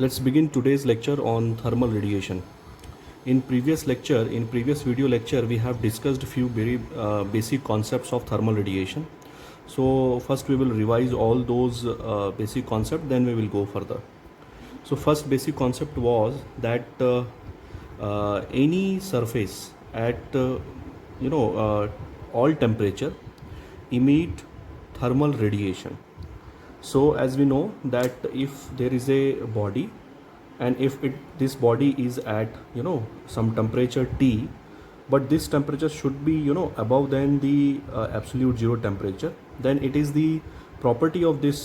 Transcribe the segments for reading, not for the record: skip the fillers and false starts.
Let's begin today's lecture on thermal radiation. In previous video lecture, we have discussed a few very basic concepts of thermal radiation. So first we will revise all those basic concepts, then we will go further. So first basic concept was that any surface at all temperature emit thermal radiation. So as we know that if there is a body and if this body is at some temperature T, but this temperature should be above than the absolute zero temperature, then it is the property of this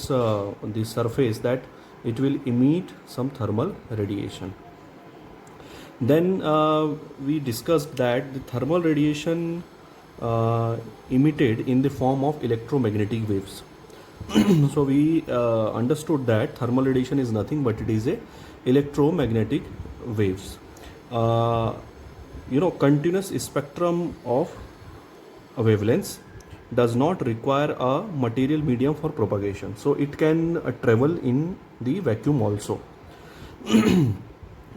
surface that it will emit some thermal radiation. Then we discussed that the thermal radiation emitted in the form of electromagnetic waves. So we understood that thermal radiation is nothing but it is a electromagnetic waves. Continuous spectrum of wavelengths does not require a material medium for propagation, so it can travel in the vacuum also.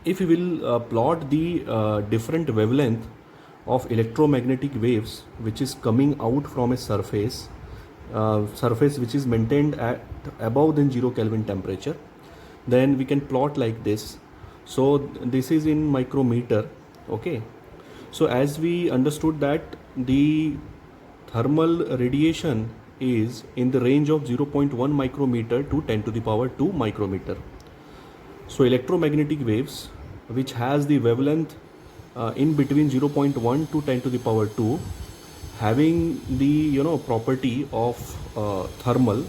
If we will plot the different wavelength of electromagnetic waves which is coming out from a surface which is maintained at above than 0 Kelvin temperature, then we can plot like this. So this is in micrometer. Okay, so as we understood that the thermal radiation is in the range of 0.1 micrometer to 10 to the power 2 micrometer. So electromagnetic waves which has the wavelength in between 0.1 to 10 to the power 2, having the property of thermal,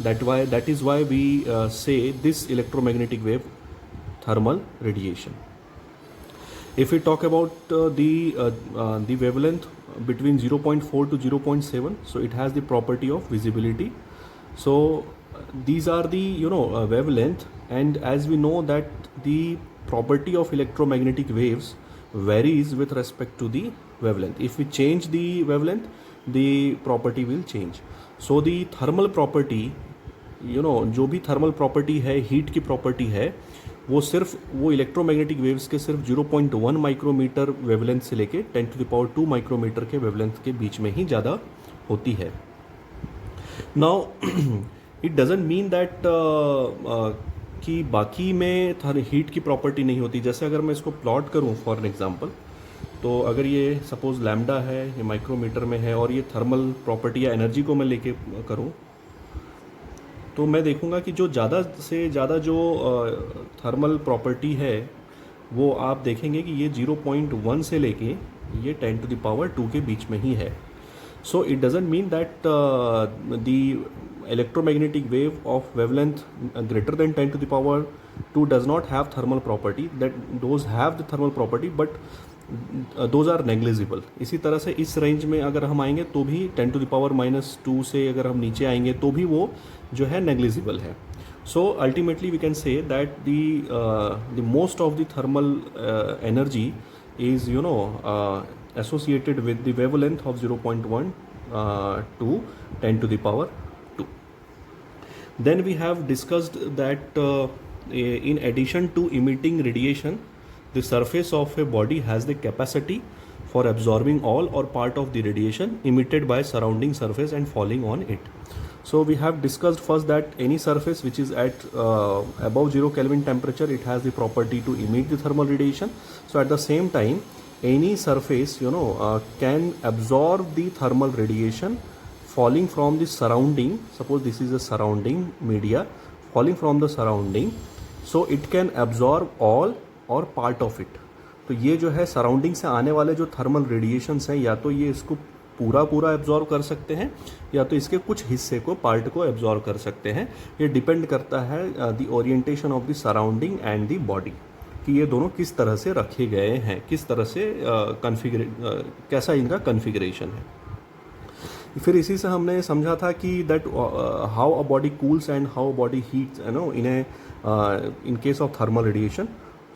that is why we say this electromagnetic wave thermal radiation. If we talk about the wavelength between 0.4 to 0.7, so it has the property of visibility. So these are the wavelength, and as we know that the property of electromagnetic waves varies with respect to the wavelength. If we change the wavelength, the property will change. So the thermal property, जो भी thermal property है, heat की property है, वो सिर्फ वो electromagnetic waves के सिर्फ 0.1 माइक्रोमीटर वेवलेंथ से लेके 10 टू द पावर 2 माइक्रोमीटर के वेवलेंथ के बीच में ही ज़्यादा होती है. Now it doesn't mean that कि बाकी में हीट की प्रॉपर्टी नहीं होती. जैसे अगर मैं इसको प्लॉट करूं फॉर एन एग्जांपल, तो अगर ये सपोज लैम्डा है, ये माइक्रोमीटर में है, और ये थर्मल प्रॉपर्टी या एनर्जी को मैं लेके करूं, तो मैं देखूंगा कि जो ज़्यादा से ज़्यादा जो थर्मल प्रॉपर्टी है वो आप देखेंगे कि ये 0.1 से लेके ये 10 टू द पावर 2 के बीच में ही है. So it doesn't mean that the electromagnetic wave of wavelength greater than 10 to the power 2 does not have thermal property. That those have the thermal property, but those are negligible. इसी तरह से इस range में अगर हम आएंगे तो भी 10 to the power -2 से अगर हम नीचे आएंगे तो भी वो जो है negligible है. So ultimately we can say that the most of the thermal energy is associated with the wavelength of 0.1 to 10 to the power 2. Then we have discussed that in addition to emitting radiation, the surface of a body has the capacity for absorbing all or part of the radiation emitted by surrounding surface and falling on it. So we have discussed first that any surface which is at above 0 Kelvin temperature, it has the property to emit the thermal radiation. So at the same time, any surface can absorb the thermal radiation falling from the surrounding. Suppose this is a surrounding media falling from the surrounding, so it can absorb all or part of it. तो ये जो है surrounding से आने वाले जो thermal radiations हैं, या तो ये इसको पूरा एब्जॉर्ब कर सकते हैं या तो इसके कुछ हिस्से को, पार्ट को एब्जॉर्ब कर सकते हैं. ये डिपेंड करता है the orientation of the surrounding and the body, कि ये दोनों किस तरह से रखे गए हैं, किस तरह से कैसा इनका कन्फिगरेशन है. फिर इसी से हमने समझा था कि that how a body cools and how body heats in case of thermal radiation.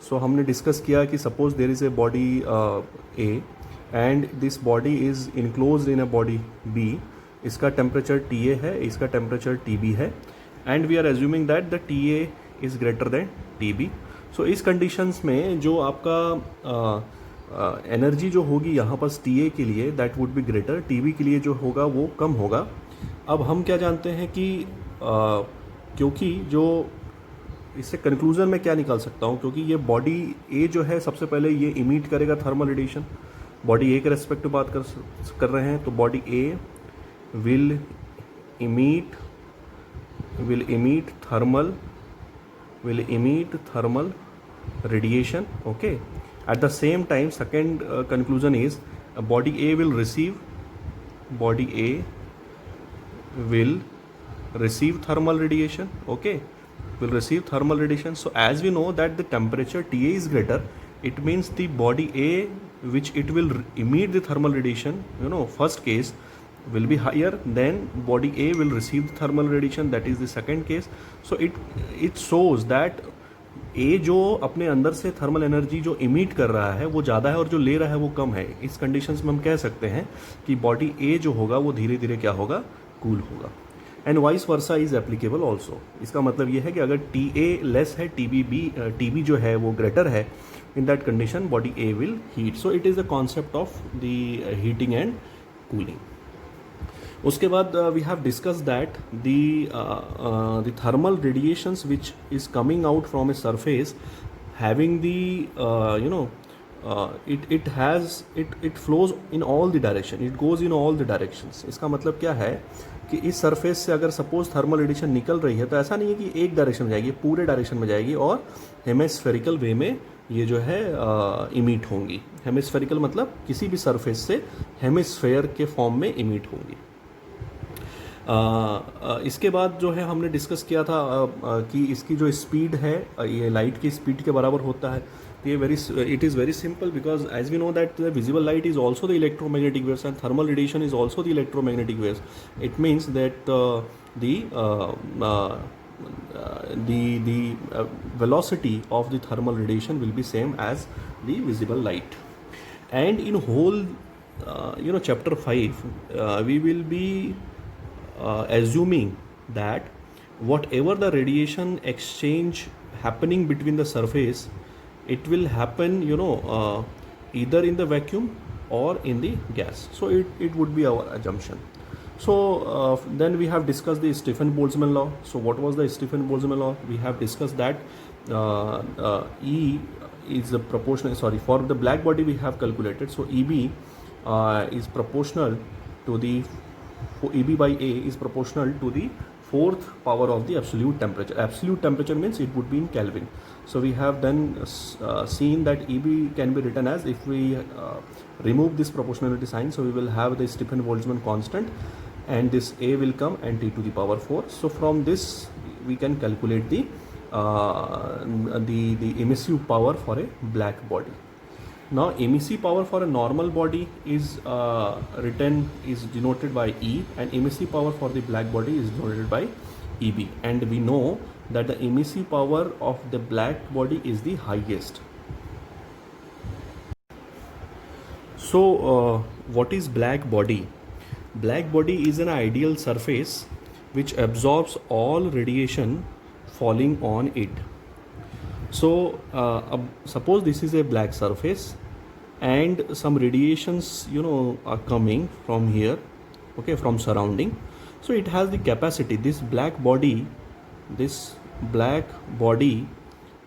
So हमने डिस्कस किया कि suppose there is a body A and this body is enclosed in a body B. इसका temperature TA है, इसका temperature TB है, and we are assuming that the TA is greater than T B. So इस conditions में जो आपका energy जो होगी यहाँ पर टी ए के लिए that would be greater, T B के लिए जो होगा वो कम होगा। अब हम क्या जानते हैं कि क्योंकि जो इससे कंक्लूजन में क्या निकाल सकता हूँ, क्योंकि ये बॉडी ए जो है सबसे पहले ये इमिट करेगा थर्मल रेडिएशन, बॉडी ए के रेस्पेक्ट में बात कर रहे हैं, तो body A will emit thermal radiation. Okay, at the same time second conclusion is body A will receive thermal radiation. Okay, will receive thermal radiation. So as we know that the temperature TA is greater, it means the body A which it will emit the thermal radiation, first case will be higher than body A will receive the thermal radiation, that is the second case. So it shows that ए जो अपने अंदर से thermal energy जो emit कर रहा है वो ज़्यादा है और जो ले रहा है वो कम है। इस कंडीशंस में हम कह सकते हैं कि बॉडी ए जो होगा वो धीरे धीरे क्या होगा, कूल होगा। And vice versa is applicable also. इसका मतलब ये है कि अगर टी ए लेस है, टी बी जो है वो ग्रेटर है, in that condition body A will heat. So it is the concept of the heating and cooling. उसके बाद we have discuss that the thermal radiations which is coming out from a surface having the it flows in all the direction, it goes in all the directions। इसका मतलब क्या है कि इस surface से अगर सपोज थर्मल रेडिएशन निकल रही है तो ऐसा नहीं है कि एक डायरेक्शन में जाएगी, पूरे डायरेक्शन में जाएगी और हेमिस्फेरिकल वे में ये जो है इमिट होंगी। हेमिस्फेरिकल मतलब किसी भी सरफेस से हेमिस्फेयर के फॉर्म में इमिट होंगी। इसके बाद जो है हमने डिस्कस किया था कि इसकी जो स्पीड है ये लाइट की स्पीड के बराबर होता है। ये it is very simple because as we know that the visible light is also the electromagnetic waves and thermal radiation is also the electromagnetic waves. It means that the velocity of the thermal radiation will be same as the visible light. And in whole chapter 5 we will be assuming that whatever the radiation exchange happening between the surface, it will happen either in the vacuum or in the gas. So it would be our assumption. So then we have discussed the Stefan-Boltzmann law. So what was the Stefan-Boltzmann law? We have discussed that E is a proportional, for the black body we have calculated. So EB is proportional to the, EB by A is proportional to the fourth power of the absolute temperature. Absolute temperature means it would be in Kelvin. So we have then seen that EB can be written as, if we remove this proportionality sign, so we will have the Stefan-Boltzmann constant, and this A will come and T to the power 4. So from this we can calculate the emissive power for a black body. Now emissive power for a normal body is denoted by E, and emissive power for the black body is denoted by EB. And we know that the emissive power of the black body is the highest. So what is black body? Black body is an ideal surface which absorbs all radiation falling on it. So suppose this is a black surface and some radiations are coming from here, okay, from surrounding. So it has the capacity, this black body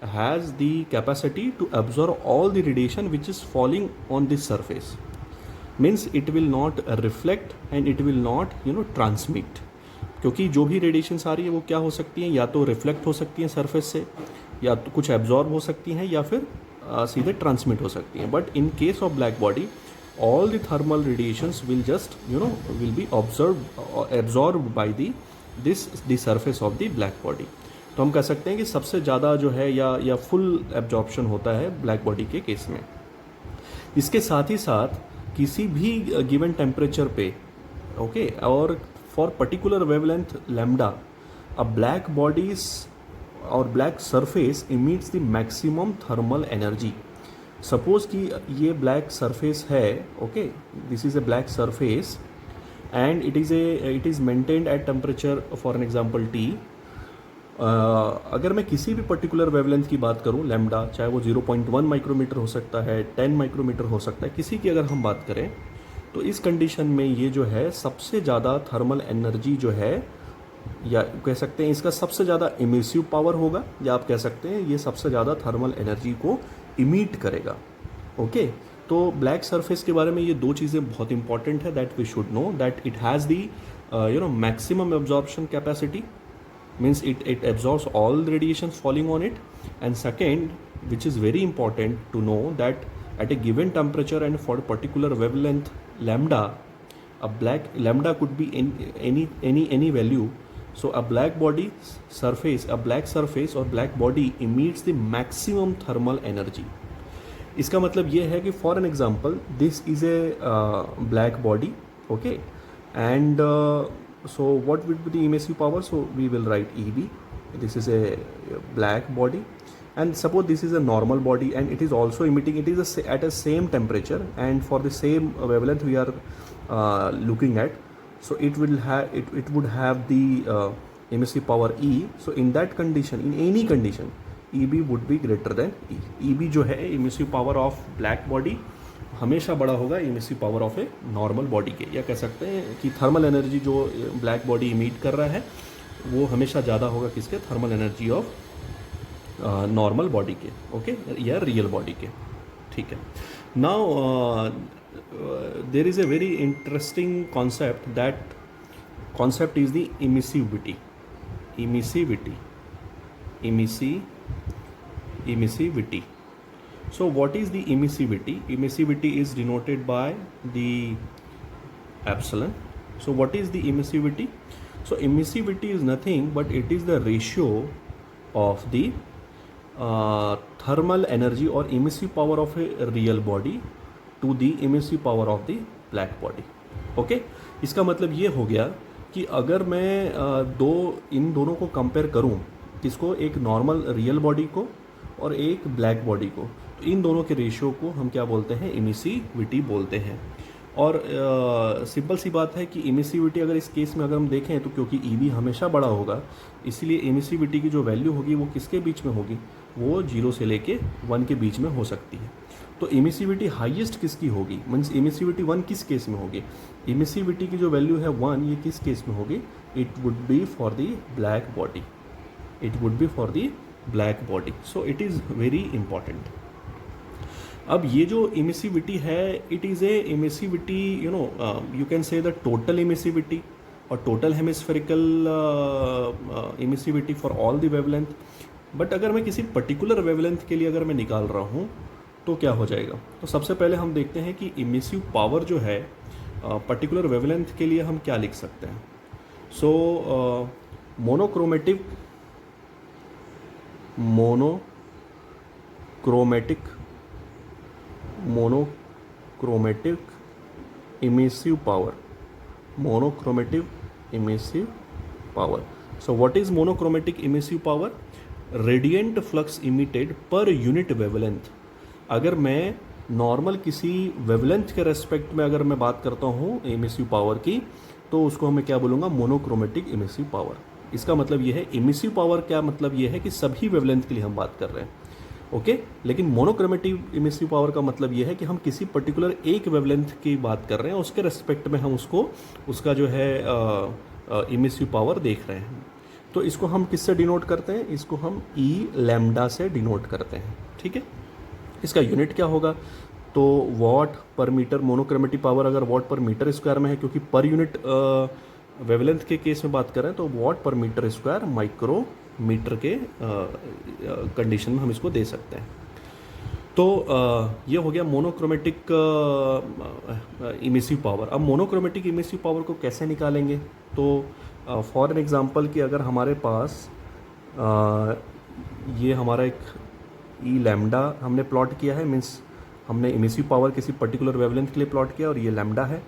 has the capacity to absorb all the radiation which is falling on this surface. Means it will not reflect and it will not transmit, क्योंकि जो भी radiations आ रही है वो क्या हो सकती हैं, या तो रिफ्लेक्ट हो सकती हैं सरफेस से, या तो कुछ एब्जॉर्ब हो सकती हैं, या फिर सीधे ट्रांसमिट हो सकती हैं. But in case of black body all the thermal radiations will just will be absorbed by the surface of the black body. तो हम कह सकते हैं कि सबसे ज़्यादा जो है या फुल एब्जॉर्प्शन होता है ब्लैक बॉडी के केस में. इसके साथ ही साथ किसी भी गिवन टेम्परेचर पे ओके और for particular wavelength lambda a black bodies और black surface emits the maximum thermal energy. Suppose कि ये ब्लैक सरफेस है, okay, this is a black surface and it is maintained at temperature for an example T. अगर मैं किसी भी particular wavelength की बात करूं लैम्डा, चाहे वो 0.1 माइक्रोमीटर हो सकता है, 10 माइक्रोमीटर हो सकता है, किसी की अगर हम बात करें तो इस कंडीशन में ये जो है सबसे ज़्यादा थर्मल एनर्जी जो है, या कह सकते हैं इसका सबसे ज़्यादा इमिसिव पावर होगा, या आप कह सकते हैं ये सबसे ज़्यादा थर्मल एनर्जी को इमिट करेगा। ओके, तो ब्लैक सरफेस के बारे में ये दो चीज़ें बहुत इंपॉर्टेंट है that we should know, that it has the maximum absorption capacity, means it absorbs all the radiations falling on it, and second, which is very important to know, that at a given temperature and for a particular wavelength lambda, a black lambda could be in any value. So a black body surface, a black surface or black body emits the maximum thermal energy. इसका मतलब ये है कि for an example this is a black body, okay, and so what would be the emissive power? So we will write EB. This is a black body, and suppose this is a normal body and it is also emitting, it is at a same temperature and for the same wavelength we are looking at. So it will have it would have the emissive power E. So in that condition, in any condition, EB would be greater than E. EB जो है emissive power of black body हमेशा बड़ा होगा emissive power of a normal body के, या कह सकते हैं कि थर्मल एनर्जी जो ब्लैक बॉडी इमिट कर रहा है वो हमेशा ज़्यादा होगा किसके, thermal energy of normal body के, ओके, या रियल बॉडी के। ठीक है, now there is a very interesting concept, that concept is the emissivity. Emissivity. So what is the emissivity? Emissivity is denoted by the epsilon. So what is the emissivity? So emissivity is nothing but it is the ratio of the thermal energy or emissive power of a real body to the emissive power of the black body. Okay? इसका मतलब ये हो गया कि अगर मैं इन दोनों को कंपेयर करूँ, किसको, एक नॉर्मल रियल बॉडी को और एक ब्लैक बॉडी को, तो इन दोनों के रेशियो को हम क्या बोलते हैं, इमिसिविटी बोलते हैं। और सिंपल सी बात है कि इमिसिविटी अगर इस केस में अगर हम देखें तो क्योंकि ईबी हमेशा बड़ा होगा, इसलिए इमिसिविटी की जो वैल्यू होगी वो किसके बीच में होगी, वो 0 से लेके 1 के बीच में हो सकती है। तो इमिसिविटी हाईएस्ट किसकी होगी, मीन्स इमिसिविटी 1 किस केस में होगी, इमिसिविटी की जो वैल्यू है 1, ये किस केस में होगी, it would be for the black body, it would be for the black body. So it is very important. अब ये जो इमिसिविटी है, it is a emissivity, you can say the total emissivity और total hemispherical emissivity for all the wavelength. But अगर मैं किसी particular wavelength के लिए अगर मैं निकाल रहा हूँ तो क्या हो जाएगा, तो सबसे पहले हम देखते हैं कि इमिसिव पावर जो है पर्टिकुलर वेवलेंथ के लिए हम क्या लिख सकते हैं। सो monochromatic emissive power, monochromatic emissive power. So what is monochromatic emissive power? Radiant flux emitted per unit wavelength। अगर मैं नॉर्मल किसी वेवलेंथ के रेस्पेक्ट में अगर मैं बात करता हूँ इमिसिव पावर की, तो उसको मैं क्या बोलूँगा, मोनोक्रोमेटिक इमिसिव पावर। इसका मतलब ये है, इमिसिव पावर क्या मतलब ये है कि सभी वेवलेंथ के लिए हम बात कर रहे हैं, ओके। लेकिन मोनोक्रोमेटिक इमिसिव पावर का मतलब ये है कि हम किसी पर्टिकुलर एक वेवलेंथ की बात कर रहे हैं, उसके रेस्पेक्ट में हम उसका जो है इमिसिव पावर देख रहे हैं। तो इसको हम किससे डिनोट करते हैं, इसको हम ई लैम्डा से डिनोट करते हैं। ठीक है, इसका यूनिट क्या होगा, तो वॉट पर मीटर। मोनोक्रोमेटिक पावर अगर वॉट पर मीटर स्क्वायर में है, क्योंकि पर यूनिट वेवलेंथ के केस में बात कर रहे हैं, तो वॉट पर मीटर स्क्वायर माइक्रोमीटर के कंडीशन में हम इसको दे सकते हैं। तो ये हो गया मोनोक्रोमेटिक इमिसिव पावर। अब मोनोक्रोमेटिक इमिसिव पावर को कैसे निकालेंगे, तो फॉर एन एग्जांपल कि अगर हमारे पास ये हमारा एक ई लैम्डा हमने प्लॉट किया है, मीन्स हमने इमिसिव पावर किसी पर्टिकुलर वेवलेंथ के लिए प्लॉट किया और ये लैम्डा है,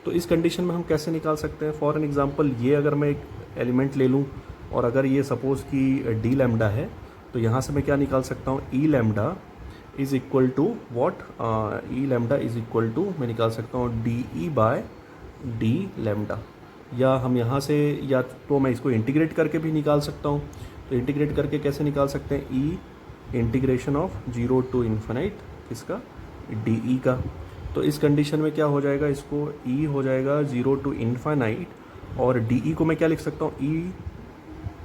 तो इस कंडीशन में हम कैसे निकाल सकते हैं। फॉर एन एग्जांपल ये अगर मैं एक एलिमेंट ले लूँ और अगर ये सपोज़ कि डी लैम्डा है, तो यहाँ से मैं क्या निकाल सकता हूँ, E lambda is equal to what, E lambda is equal to मैं निकाल सकता हूँ D E by D lambda, या हम यहाँ से या तो मैं इसको इंटीग्रेट करके भी निकाल सकता हूँ। तो इंटीग्रेट करके कैसे निकाल सकते हैं, ई इंटीग्रेशन ऑफ 0 टू इन्फिनाइट किसका, डी ई का। तो इस कंडीशन में क्या हो जाएगा, इसको ई हो जाएगा 0 टू इन्फिनाइट, और डी ई को मैं क्या लिख सकता हूँ, ई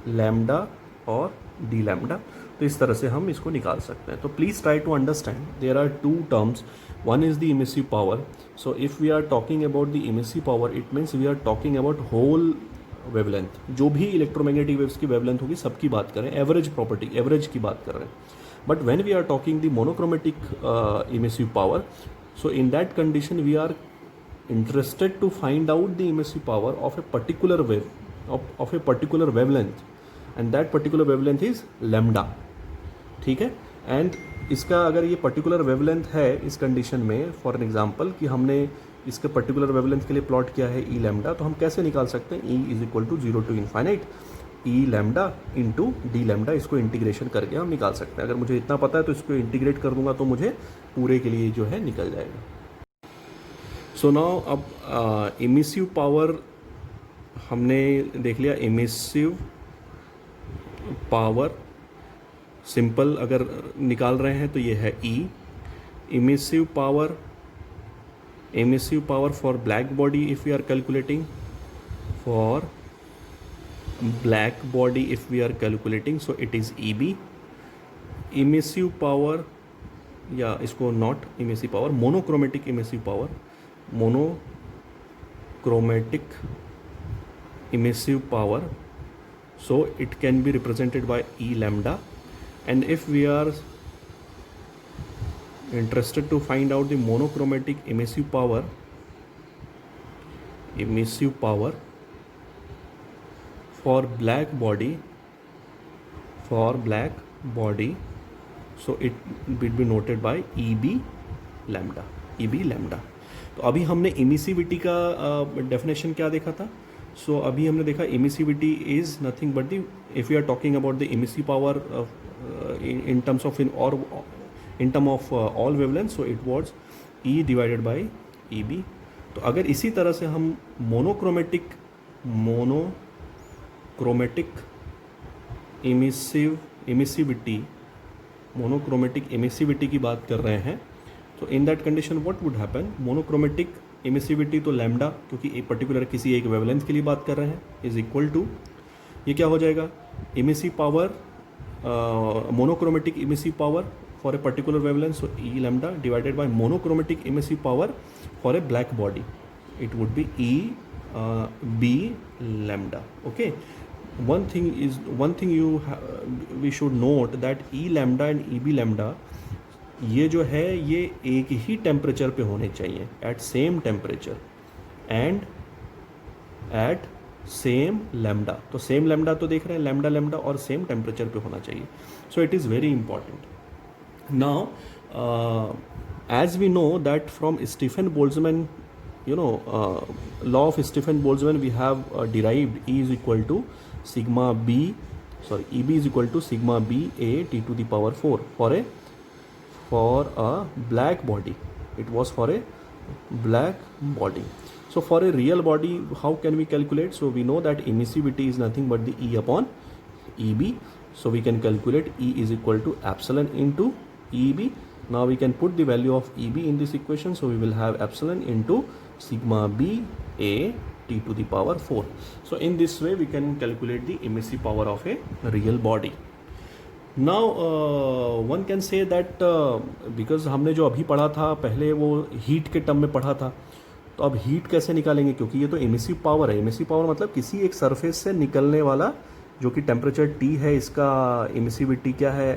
लैम्डा और डी लैम्डा। तो इस तरह से हम इसको निकाल सकते हैं। तो please try to understand, there are two terms, one is the emissive power. So if we are talking about the emissive power, it means we are talking about whole wavelength, जो भी इलेक्ट्रोमैग्नेटिक वेव्स की wavelength होगी सबकी बात करें, average property, average की बात कर रहे हैं। But when we are talking the monochromatic emissive power, so in that condition we are interested to find out the emissive power of a particular wave, of a particular wavelength, and that particular wavelength is lambda, ठीक है। And इसका अगर ये particular wavelength है इस condition में, for an example कि हमने इसके पर्टिकुलर वेवलेंथ के लिए प्लॉट किया है ई लैम्डा, तो हम कैसे निकाल सकते हैं, E is equal to 0 to infinite E lambda into D lambda, इसको इंटीग्रेशन करके हम निकाल सकते हैं। अगर मुझे इतना पता है तो इसको इंटीग्रेट कर दूंगा तो मुझे पूरे के लिए जो है निकल जाएगा। सो नाउ अब इमिसिव पावर हमने देख लिया। इमिसिव पावर सिंपल अगर निकाल रहे हैं तो ये है E. Emissive power for black body if we are calculating, for black body if we are calculating, so it is EB. Emissive power, या इसको not emissive power, monochromatic emissive power, monochromatic emissive power, so it can be represented by E lambda. And if we are interested to find out the monochromatic emissive power for black body, so it will be noted by EB lambda. तो अभी हमने emissivity का definition क्या देखा था। सो अभी हमने देखा emissivity is nothing but the, if you are talking about the emissive power in terms of all wavelengths, so it was E divided by EB. तो अगर इसी तरह से हम मोनोक्रोमेटिक इमिसिविटी की बात कर रहे हैं, तो इन that condition what would happen, monochromatic emissivity तो लैम्डा, क्योंकि एक पर्टिकुलर किसी एक वेवलेंथ के लिए बात कर रहे हैं, इज इक्वल टू, ये क्या हो जाएगा, emissive power, monochromatic emissive power for a particular wavelength, so E lambda divided by monochromatic emissive power for a black body, it would be E B lambda. Okay, one thing we should note that E lambda and EB lambda ये जो है ये एक ही temperature पे होने चाहिए, at same temperature and at same lambda. तो same lambda तो देख रहे हैं, लैम्डा और सेम टेम्परेचर पे होना चाहिए। So it is very important. Now as we know that from Stephen Boltzmann, law of Stephen Boltzmann, we have derived E is equal to sigma B, sorry, EB is equal to sigma B A T to the power 4 for a black body. It was for a black body. So for a real body, how can we calculate? So we know that emissivity is nothing but the E upon EB. So we can calculate E is equal to epsilon into EB. Now we can put the value of EB in this equation. So we will have epsilon into sigma B A T to the power 4. So in this way we can calculate the emissive power of a real body. Now one can say that because हमने जो अभी पढ़ा था पहले वो heat के term में पढ़ा था, तो अब हीट कैसे निकालेंगे, क्योंकि ये तो एमिसिव पावर है। एमिसिव पावर मतलब किसी एक सरफेस से निकलने वाला जो कि टेम्परेचर T है, इसका एमिसिविटी क्या है,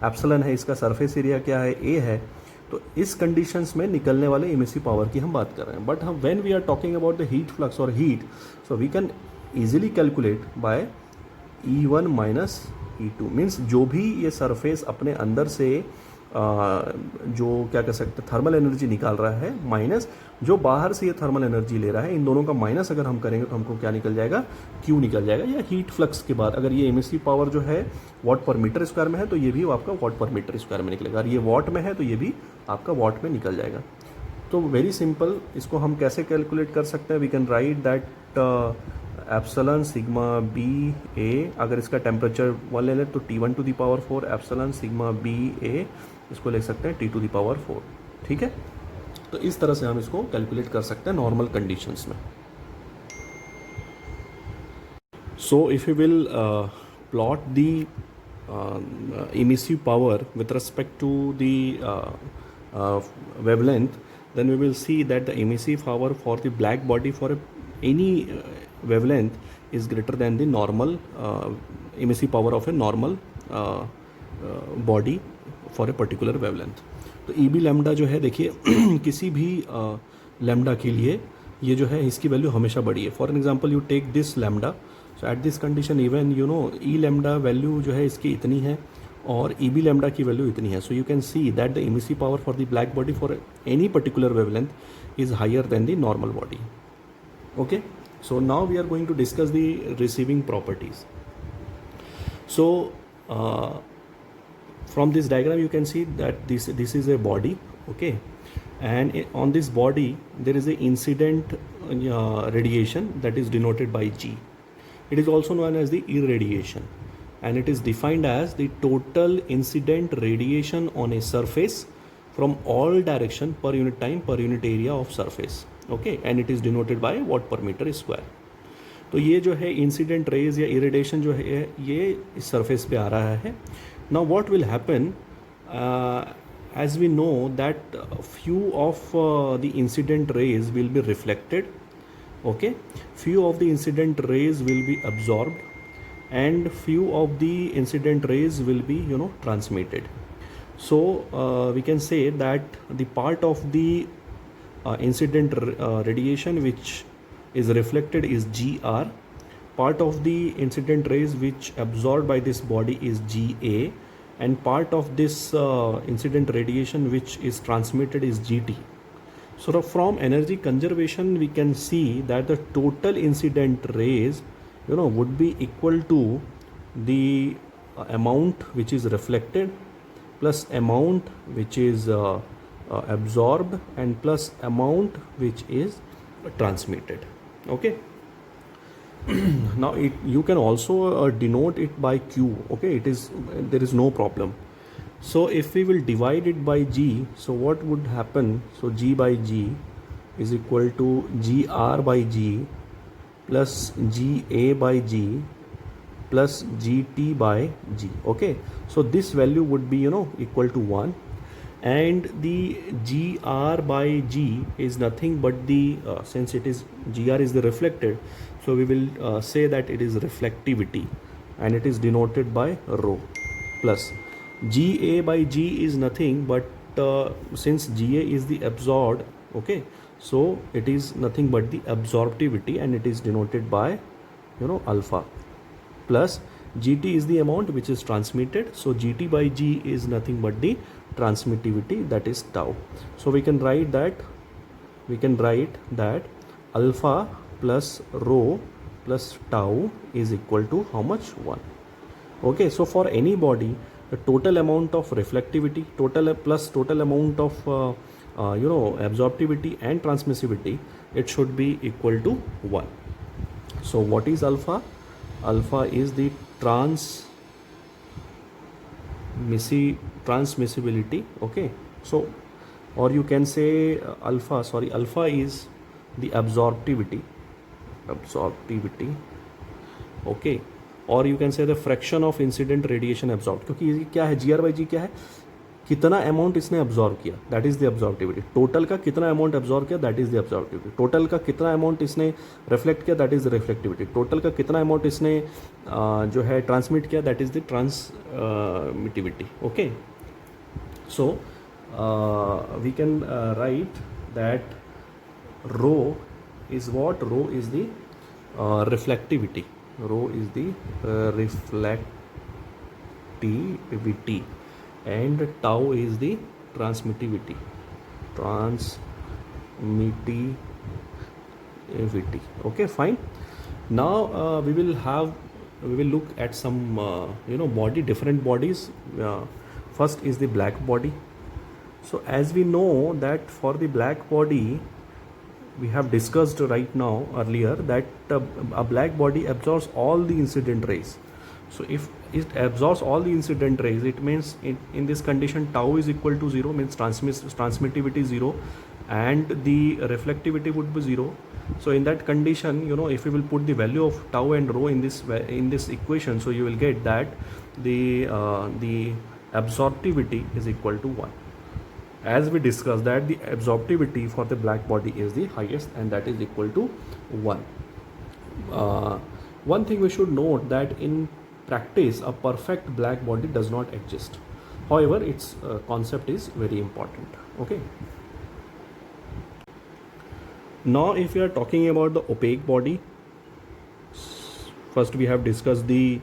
एप्सिलॉन है, इसका सरफेस एरिया क्या है, A है। तो इस कंडीशंस में निकलने वाले इमिसिव पावर की हम बात कर रहे हैं। बट हम when we are talking about the heat flux और heat, so we can easily calculate by E1 minus E2, means जो भी ये सरफेस अपने अंदर से जो क्या कह सकते हैं थर्मल एनर्जी निकाल रहा है, माइनस जो बाहर से ये थर्मल एनर्जी ले रहा है, इन दोनों का माइनस अगर हम करेंगे तो हमको क्या निकल जाएगा, Q निकल जाएगा। या हीट फ्लक्स के बाद अगर ये एमिसिव पावर जो है वाट पर मीटर स्क्वायर में है तो ये भी आपका वाट पर मीटर स्क्वायर में निकलेगा, और ये वाट में है तो ये भी आपका वाट में निकल जाएगा। तो वेरी सिंपल, इसको हम कैसे कैलकुलेट कर सकते हैं, we can write that epsilon sigma B A, अगर इसका टेम्परेचर 1 ले लें तो T1 to the power 4 epsilon sigma B A, इसको ले सकते हैं T टू दी पावर 4. ठीक है, तो इस तरह से हम इसको कैलकुलेट कर सकते हैं नॉर्मल कंडीशंस में. So if you will plot the emissive power with respect to the wavelength, then we will see that the emissive power for the black body for any wavelength is greater than the normal emissive power of a normal body for a particular wavelength. तो EB lambda जो है देखिए किसी भी lambda के लिए ये जो है इसकी वैल्यू हमेशा बड़ी है. For example you take this lambda, so at this condition even you know E lambda value जो है इसकी इतनी है और ई बी लैम्डा की वैल्यू इतनी है. So you can see that the emissive power for the black body for any particular wavelength is higher than the normal body. Okay, so now we are going to discuss the receiving properties. So from this diagram you can see that this is a body, okay, and on this body there is a incident radiation that is denoted by G. It is also known as the irradiation, and it is defined as the total incident radiation on a surface from all direction per unit time per unit area of surface, okay, and it is denoted by watt per meter square. तो ये जो है incident raise या irradiation जो है ये इस surface पे आ रहा है. Now what will happen, as we know that few of the incident rays will be reflected, okay, few of the incident rays will be absorbed, and few of the incident rays will be transmitted. So we can say that the part of the incident radiation which is reflected is GR, part of the incident rays which absorbed by this body is GA, and part of this incident radiation which is transmitted is GT. So from energy conservation we can see that the total incident rays would be equal to the amount which is reflected plus amount which is absorbed and plus amount which is transmitted. Okay, now you can also denote it by Q, okay, there is no problem. So if we will divide it by G, so what would happen? So G by G is equal to GR by G plus GA by G plus GT by G. Okay, so this value would be equal to 1, and the GR by G is nothing but the since it is GR is the reflected, so we will say that it is reflectivity, and it is denoted by rho, plus GA by G is nothing but since GA is the absorbed, okay, so it is nothing but the absorptivity, and it is denoted by alpha, plus GT is the amount which is transmitted, so GT by G is nothing but the transmittivity, that is tau. So we can write that alpha plus rho plus tau is equal to how much? 1. Okay, so for any body the total amount of reflectivity plus total amount of absorptivity and transmissivity, it should be equal to 1. So what is alpha? Alpha is the transmissibility, okay, so or you can say alpha is the absorptivity, okay, or you can say the fraction of incident radiation absorbed, क्योंकि ये क्या है, GR by G क्या है, कितना amount इसने absorb किया, that is the absorptivity. Total का कितना अमाउंट अब्जॉर्व किया, that is the absorptivity. Total का कितना अमाउंट इसने रिफ्लेक्ट किया, that is the reflectivity. Total का कितना अमाउंट इसने जो है ट्रांसमिट किया, that is the transmissivity. Okay, so we can write that rho is what, rho is the reflectivity, rho is the reflectivity, and tau is the transmittivity. Okay, fine. Now we will look at some different bodies. First is the black body. So as we know that for the black body we have discussed right now earlier that a black body absorbs all the incident rays. So if it absorbs all the incident rays, it means in this condition tau is equal to 0, means transmittivity is 0 and the reflectivity would be 0. So in that condition, if you will put the value of tau and rho in this equation, so you will get that the absorptivity is equal to 1. As we discussed that the absorptivity for the black body is the highest and that is equal to 1. One thing we should note that in practice a perfect black body does not exist. However, its concept is very important. Okay. Now if we are talking about the opaque body, first we have discussed the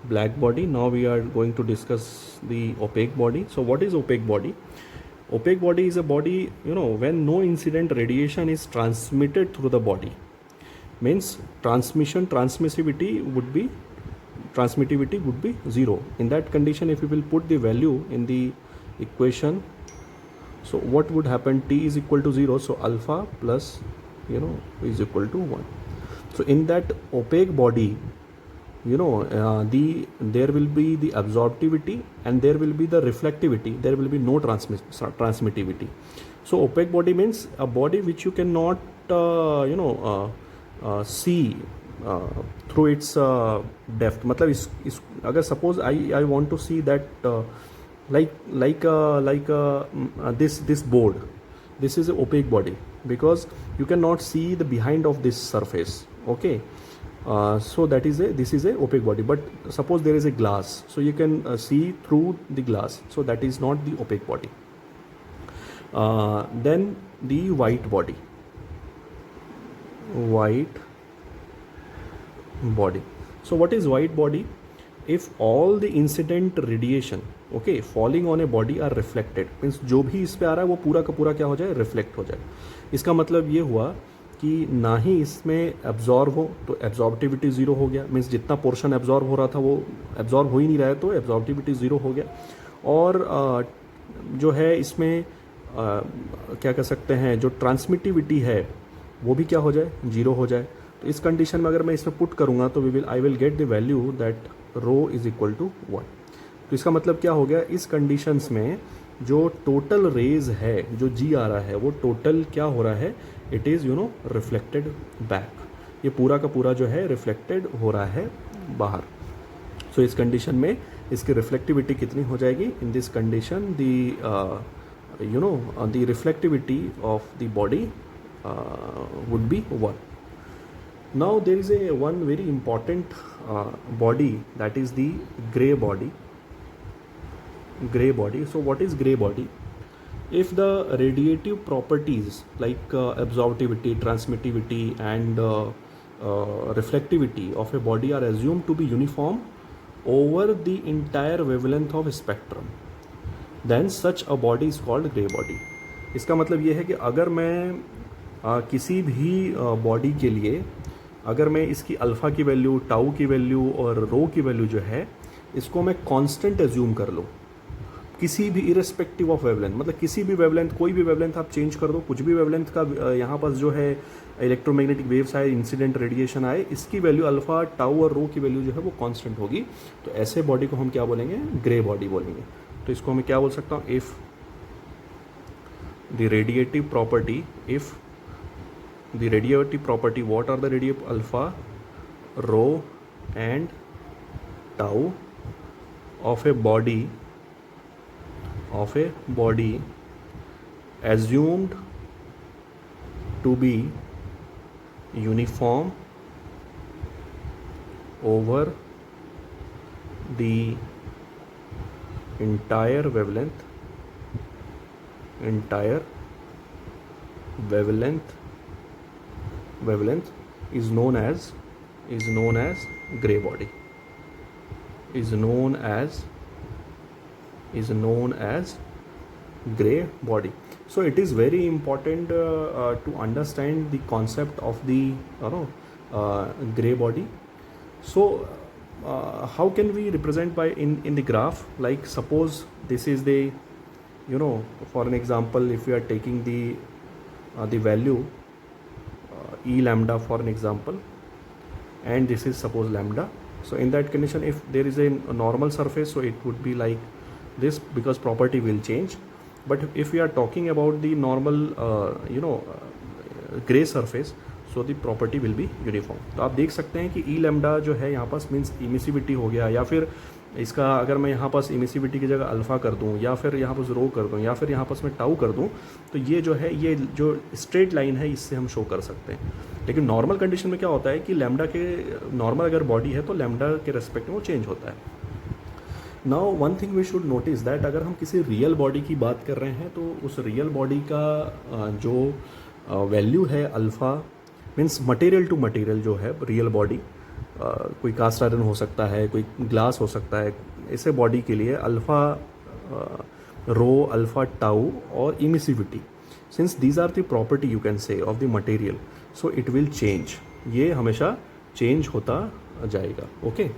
black body, now we are going to discuss the opaque body. So what is opaque body? Opaque body is a body, when no incident radiation is transmitted through the body. Means transmittivity would be 0. In that condition, if you will put the value in the equation, so what would happen? T is equal to 0, so alpha plus is equal to 1. So in that opaque body, there will be the absorptivity and there will be the reflectivity, there will be no transmittivity. So opaque body means a body which you cannot see through its depth. मतलब अगर suppose I want to see that this board, this is an opaque body because you cannot see the behind of this surface. Okay. So this is a opaque body, but suppose there is a glass, so you can see through the glass, so that is not the opaque body. Then the white body. So what is white body? If all the incident radiation falling on a body are reflected, means जो भी इस पे आ रहा है वो पूरा का पूरा क्या हो जाए, रिफ्लेक्ट हो जाए. इसका मतलब ये हुआ कि ना ही इसमें एब्जॉर्ब हो, तो एब्जॉर्बिविटी 0 हो गया. मीन्स जितना पोर्शन एब्जॉर्ब हो रहा था वो एब्जॉर्ब हो ही नहीं रहा है, तो एब्जॉर्बिविटी 0 हो गया. और जो है इसमें क्या कह सकते हैं, जो ट्रांसमिटिविटी है वो भी क्या हो जाए, 0 हो जाए. तो इस कंडीशन में अगर मैं इसमें पुट करूँगा तो I will get the value that rho is equal to 1. तो इसका मतलब क्या हो गया, इस कंडीशंस में जो टोटल रेज है, जो जी आ रहा है, वो टोटल क्या हो रहा है, इट इज़ रिफ्लेक्टेड बैक. ये पूरा का पूरा जो है रिफ्लेक्टेड हो रहा है बाहर. सो इस कंडीशन में इसकी रिफ्लेक्टिविटी कितनी हो जाएगी? In this condition the reflectivity of the body would be 1. Now there is one very important body, that is the gray body. So what is gray body? If the radiative properties like absorptivity, transmittivity and reflectivity of a body are assumed to be uniform over the entire wavelength of spectrum, then such a body is called gray body. इसका मतलब ये है कि अगर मैं किसी भी body के लिए अगर मैं इसकी अल्फ़ा की वैल्यू, टाउ की वैल्यू और रो की वैल्यू जो है इसको मैं कांस्टेंट एज्यूम कर लूँ, किसी भी इरेस्पेक्टिव ऑफ वेवलेंथ, मतलब किसी भी वेवलेंथ, कोई भी वेवलेंथ आप चेंज कर दो, कुछ भी वेवलेंथ का यहाँ पास जो है इलेक्ट्रोमैग्नेटिक वेव्स आए, इंसिडेंट रेडिएशन आए, इसकी वैल्यू अल्फ़ा, टाउ और रो की वैल्यू जो है वो कांस्टेंट होगी. तो ऐसे बॉडी को हम क्या बोलेंगे? ग्रे बॉडी बोलेंगे. तो इसको मैं क्या बोल सकता हूँ? If the radiative property, the radiative property, what are the radiative? Alpha, rho and tau of a body assumed to be uniform over the entire wavelength is known as gray body. Is known as gray body. So it is very important to understand the concept of the gray body. So how can we represent by in the graph? Like suppose this is the, for an example, if we are taking the value E lambda for an example, and this is suppose lambda. So in that condition, if there is a normal surface, so it would be like this because property will change. But if we are talking about the normal gray surface, so the property will be uniform. तो आप देख सकते हैं कि E lambda जो है यहाँ पास means emissivity हो गया, या फिर इसका अगर मैं यहाँ पास इमिसिविटी की जगह अल्फ़ा कर दूँ, या फिर यहाँ पास रो कर दूँ, या फिर यहाँ पास मैं टाउ कर दूँ, तो ये जो है ये जो स्ट्रेट लाइन है इससे हम शो कर सकते हैं. लेकिन नॉर्मल कंडीशन में क्या होता है कि लैम्डा के नॉर्मल अगर बॉडी है तो लैम्डा के रेस्पेक्ट में वो चेंज होता है. Now one thing we should notice that अगर हम किसी रियल बॉडी की बात कर रहे हैं तो उस रियल बॉडी का जो वैल्यू है alpha means material to material जो है रियल बॉडी, कोई कास्ट आयरन हो सकता है, कोई ग्लास हो सकता है, ऐसे बॉडी के लिए अल्फ़ा रो, अल्फ़ा टाउ और emissivity, since these are the property you can say of the material, so it will change. ये हमेशा चेंज होता जाएगा. ओके.